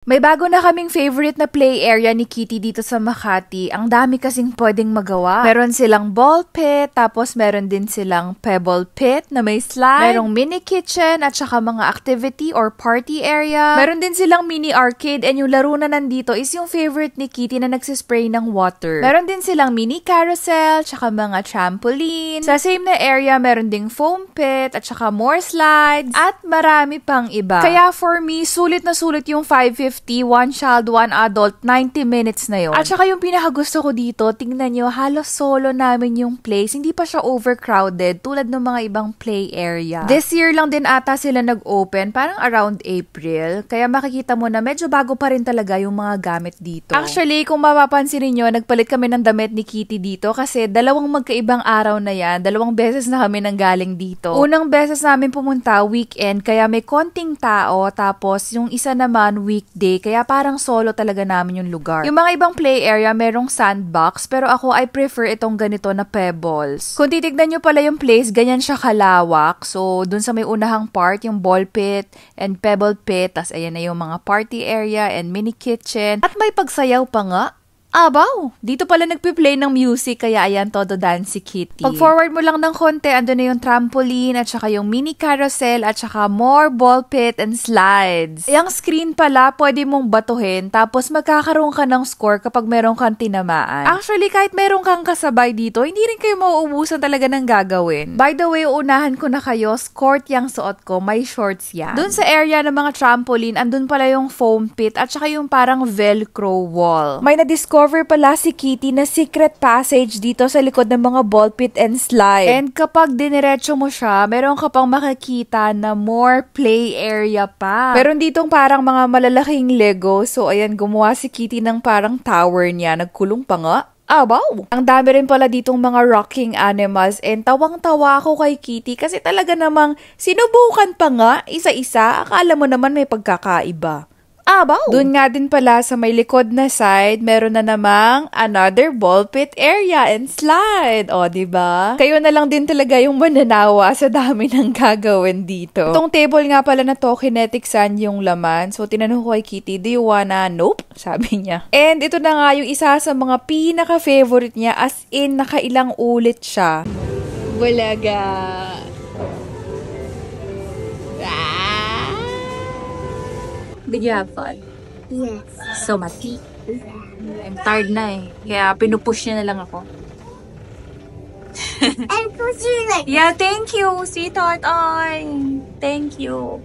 May bago na kaming favorite na play area ni Kitty dito sa Makati. Ang dami kasing pwedeng magawa. Meron silang ball pit, tapos meron din silang pebble pit na may slide. Merong mini kitchen at saka mga activity or party area. Meron din silang mini arcade and yung laro na nandito is yung favorite ni Kitty na nagsispray ng water. Meron din silang mini carousel, tsaka mga trampoline. Sa same na area, meron ding foam pit at saka more slides at marami pang iba. Kaya for me, sulit na sulit yung 550, one child, one adult, 90 minutes na yun. At saka yung pinakagusto ko dito, tingnan nyo, halos solo namin yung place. Hindi pa siya overcrowded tulad ng mga ibang play area. This year lang din ata sila nag-open, parang around April. Kaya makikita mo na medyo bago pa rin talaga yung mga gamit dito. Actually, kung mapapansin niyo, nagpalit kami ng damit ni Kitty dito kasi dalawang magkaibang araw na yan. 2 beses na kami nanggaling dito. Unang beses namin pumunta, weekend, kaya may konting tao. Tapos, yung isa naman, weekday. Kaya parang solo talaga namin yung lugar. Yung mga ibang play area, merong sandbox, pero ako, I prefer itong ganito na pebbles. Kung titignan nyo pala yung place, ganyan siya kalawak. So, dun sa may unahang part, yung ball pit and pebble pit, tas ayan na yung mga party area and mini kitchen. At may pagsayaw pa nga. Abaw! Dito pala nagpi-play ng music, kaya ayan, todo dance si Kitty. Pag forward mo lang ng konti, andun na yung trampoline, at saka yung mini carousel, at saka more ball pit and slides. Yung screen pala, pwede mong batuhin, tapos magkakaroon ka ng score kapag meron kang tinamaan. Actually, kahit meron kang kasabay dito, hindi rin kayo mauubusan talaga ng gagawin. By the way, unahan ko na kayo, skort yung suot ko, may shorts yan. Dun sa area ng mga trampoline, andun pala yung foam pit, at saka yung parang velcro wall. May na-discover pala si Kitty na secret passage dito sa likod ng mga ball pit and slide. And kapag diniretso mo siya, meron ka pang makikita na more play area pa. Meron ditong parang mga malalaking Lego. So, ayan, gumawa si Kitty ng parang tower niya. Nagkulong pa nga. Abaw! Ang dami rin pala ditong mga rocking animals and tawang-tawa ako kay Kitty kasi talaga namang sinubukan pa nga isa-isa. Akala mo naman may pagkakaiba. Abaw! Doon nga din pala sa may likod na side, meron na namang another ball pit area and slide. O, diba? Kayo na lang din talaga yung mananawa sa dami ng gagawin dito. Itong table nga pala na to, kinetic sand yung laman. So, tinanong ko kay Kitty, do you wanna? Nope, sabi niya. And ito na nga yung isa sa mga pinaka-favorite niya, as in, nakailang ulit siya. Bulaga! Did you have fun? Yes. So, Mati. I'm tired na eh. Kaya pinupush niya na lang ako. And push you like... Yeah, thank you, sweetheart. Ay, thank you.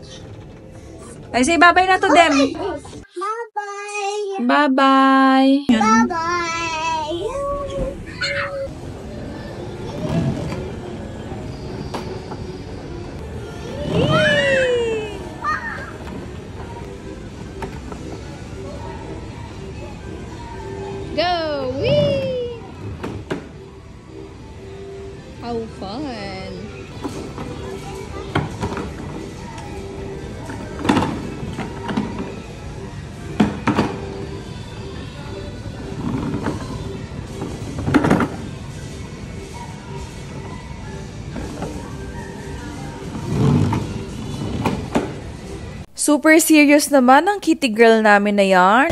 Ay, say bye-bye na to them. Bye-bye. Bye-bye. Bye-bye. Go! Whee! How fun! Super serious naman ang kitty girl namin na yarn.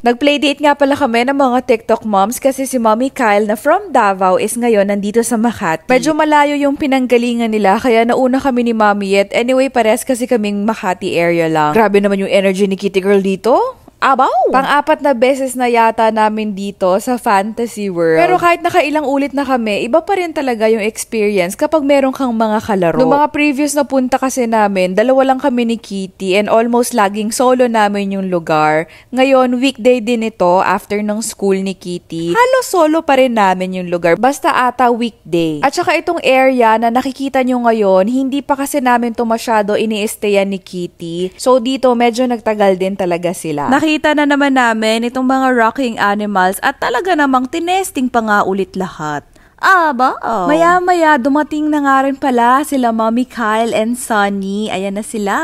Nag-playdate nga pala kami ng mga TikTok moms kasi si Mommy Kyle na from Davao is ngayon nandito sa Makati. Medyo malayo yung pinanggalingan nila kaya nauna kami ni Mommy yet. Anyway, pares kasi kaming Makati area lang. Grabe naman yung energy ni kitty girl dito. Abaw! Pang-4 na beses na yata namin dito sa Fantasy World. Pero kahit nakailang ulit na kami, iba pa rin talaga yung experience kapag meron kang mga kalaro. Noong mga previous na punta kasi namin, 2 lang kami ni Kitty and almost laging solo namin yung lugar. Ngayon, weekday din ito after ng school ni Kitty. Halos solo pa rin namin yung lugar. Basta ata weekday. At saka itong area na nakikita nyo ngayon, hindi pa kasi namin to masyado ini-stayan ni Kitty. So dito, medyo nagtagal din talaga sila. Nakita na naman namin itong mga rocking animals at talaga namang tinesting pa nga ulit lahat. Maya-maya, dumating na nga rin pala sila Mommy Kyle and Sunny. Ayan na sila.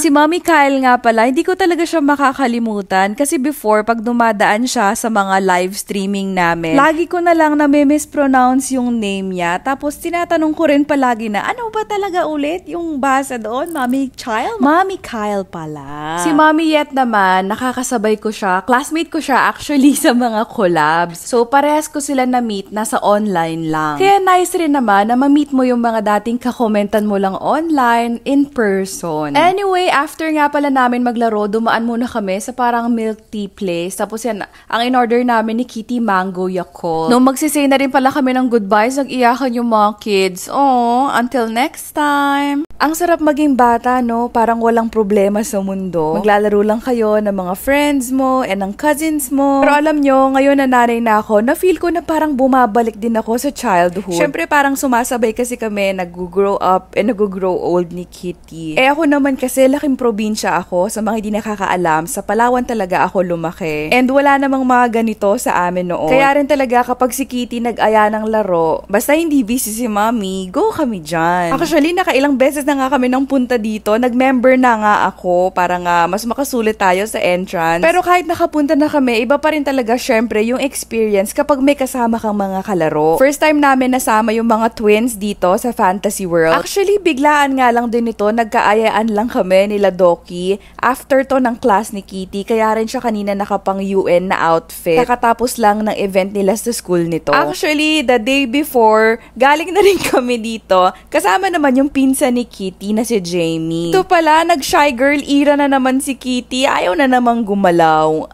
Si Mommy Kyle nga pala, hindi ko talaga siya makakalimutan kasi before, pag dumadaan siya sa mga live streaming namin, lagi ko na lang mispronounce yung name niya. Tapos tinatanong ko rin palagi na, ano ba talaga ulit yung basa doon? Mommy Kyle? Mommy Kyle pala. Si Mommy Yet naman, nakakasabay ko siya. Classmate ko siya actually sa mga collabs. So, parehas ko sila na-meet, nasa online lang. Kaya nice rin naman na ma-meet mo yung mga dating kakomentan mo lang online in person. Anyway, after nga pala namin maglaro, dumaan muna kami sa parang milk tea place. Tapos yan, ang in-order namin ni Kitty Mango Yakult. Nung magsisay na rin pala kami ng goodbyes, nag-iyakan yung mga kids. Oh, until next time! Ang sarap maging bata, no? Parang walang problema sa mundo. Maglalaro lang kayo ng mga friends mo and ng cousins mo. Pero alam nyo, ngayon na nanay na ako, na-feel ko na parang bumabalik din ako sa childhood. Syempre parang sumasabay kasi kami, nag-grow up and nag-grow old ni Kitty. Ako naman kasi, laking probinsya ako. Sa mga hindi nakakaalam, sa Palawan talaga ako lumaki. And wala namang mga ganito sa amin noon. Kaya rin talaga kapag si Kitty nag-aya ng laro, basta hindi busy si mommy, go kami dyan. Actually, nakailang beses na nga kami nang punta dito. Nag-member na nga ako para nga mas makasulit tayo sa entrance. Pero kahit nakapunta na kami, iba pa rin talaga syempre yung experience kapag may kasama kang mga kalaro. First time namin nasama yung mga twins dito sa Fantasy World. Actually, biglaan nga lang din ito. Nagkaayaan lang kami nila Doki after to ng class ni Kitty. Kaya rin siya kanina nakapang UN na outfit. Kakatapos lang ng event nila sa school nito. Actually, the day before, galing na rin kami dito. Kasama naman yung pinsan ni Kitty na si Jamie. Ito pala, nag-shy girl era na naman si Kitty. Ayaw na namang gumalaw.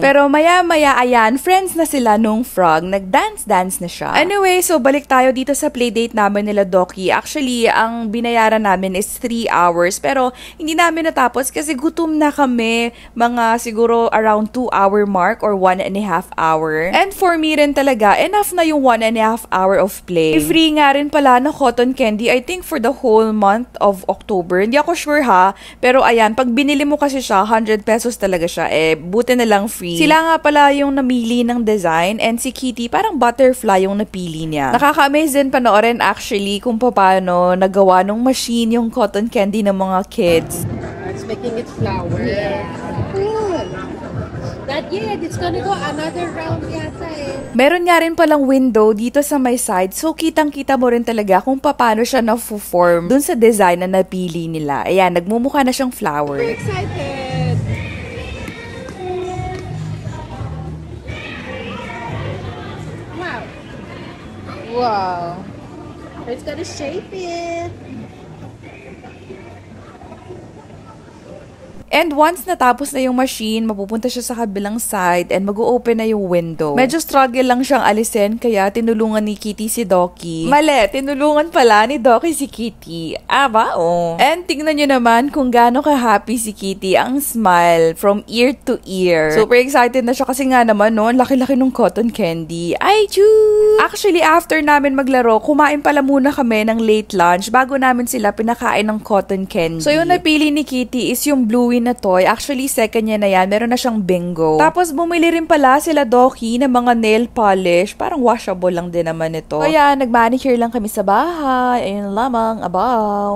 Pero maya-maya, ayan, friends na sila nung frog. Nag-dance-dance na siya. Anyway, so balik tayo dito sa playdate namin nila Doki. Actually, ang binayaran namin is 3 hours. Pero hindi namin natapos kasi gutom na kami. Mga siguro around 2-hour mark or 1.5 hour. And for me rin talaga, enough na yung 1.5 hour of play. Free nga rin pala na cotton candy, I think for the whole month of October. Hindi ako sure ha, pero ayan, pag binili mo kasi siya, 100 pesos talaga siya. Buti na lang free. Sila nga pala yung namili ng design and si Kitty, parang butterfly yung napili niya. Nakaka-amaze din panoorin actually kung paano nagawa nung machine yung cotton candy ng mga kids. It's making it flower. Yeah. Cool. Not yet. It's gonna go another round yata Meron nga rin palang window dito sa my side, so kitang-kita mo rin talaga kung paano siya na-form dun sa design na napili nila. Ayan, nagmumukha na siyang flower. Super excited! Wow! Wow! It's gonna shape it! And once natapos na yung machine, mapupunta siya sa kabilang side and mag-o-open na yung window. Medyo struggle lang siyang alisin, kaya tinulungan ni Kitty si Doki. Mali, tinulungan pala ni Doki si Kitty. And tingnan nyo naman kung gaano ka-happy si Kitty. Ang smile from ear to ear. Super excited na siya kasi nga naman, no? Laki-laki nung cotton candy. Ay, choo! Actually, after namin maglaro, kumain pala muna kami ng late lunch bago namin sila pinakain ng cotton candy. So, yung napili ni Kitty is yung bluey na toy. Actually, second niya na yan. Meron na siyang bingo. Tapos, bumili rin pala sila Doki ng mga nail polish. Parang washable lang din naman ito. Kaya, nag-manicure lang kami sa bahay. Ayun lamang. Abaw.